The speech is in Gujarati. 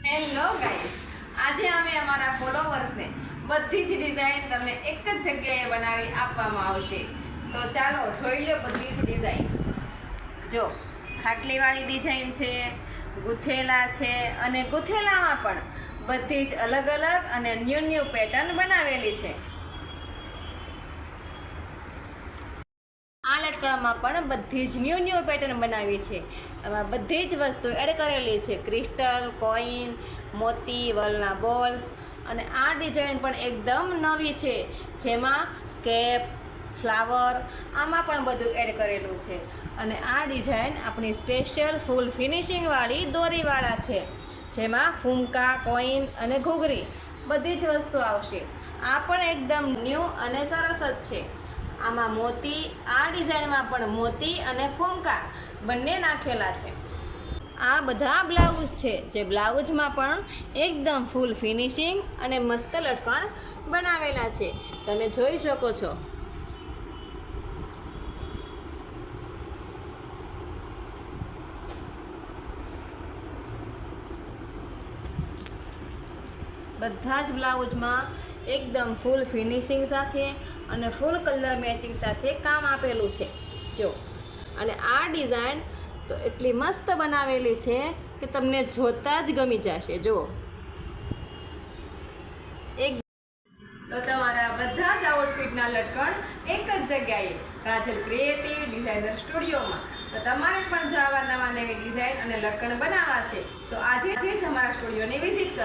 હેલો ગાઈસ, આજે અમે અમારા ફોલોવર્સને બધી જ ડિઝાઇન તમને એક જ જગ્યાએ બનાવી આપવામાં આવશે. તો ચાલો જોઈ લો બધી જ ડિઝાઇન. જો ખાટલીવાળી ડિઝાઇન છે, ગુથેલા છે, અને ગુથેલામાં પણ બધી જ અલગ અલગ અને ન્યૂ પેટર્ન બનાવેલી છે. આ લટકણમાં પણ બધી જ ન્યૂ પેટર્ન બનાવી છે. આમાં બધી જ વસ્તુ એડ કરેલી છે, ક્રિસ્ટલ, કોઈન, મોતી, વલના બોલ્સ. અને આ ડિઝાઇન પણ એકદમ નવી છે, જેમાં કેપ, ફ્લાવર, આમાં પણ બધું એડ કરેલું છે. અને આ ડિઝાઇન આપણી સ્પેશિયલ ફૂલ ફિનિશિંગવાળી દોરીવાળા છે, જેમાં ફૂમકા, કોઈન અને ઘૂઘરી બધી જ વસ્તુ આવશે. આ પણ એકદમ ન્યૂ અને સરસ જ છે. આમાં મોતી, આ ડિઝાઇનમાં પણ મોતી અને ફૂમકા બંને નાખેલા છે. આ બધા બ્લાઉઝ છે, જે બ્લાઉઝમાં પણ એકદમ ફૂલ ફિનિશિંગ અને મસ્ત લટકણ બનાવેલા છે, તમે જોઈ શકો છો. બધા જ બ્લાઉઝમાં એકદમ ફૂલ ફિનિશિંગ સાથે અને ફૂલ કલર મેચિંગ સાથે કામ આપેલું છે. જો, અને આ ડિઝાઇન તો એટલી મસ્ત બનાવેલી છે કે તમને જોતા જ ગમી જશે. જુઓ, તો તમારા બધા જ આઉટફિટના લટકણ એક જ જગ્યાએ, કાજલ ક્રિએટિવ ડિઝાઇનર સ્ટુડિયોમાં. તો તમારે પણ જો આવા નવા નવી ડિઝાઇન અને લટકણ બનાવવા છે, તો આજે જ અમારા સ્ટુડિયોની વિઝિટ કરો.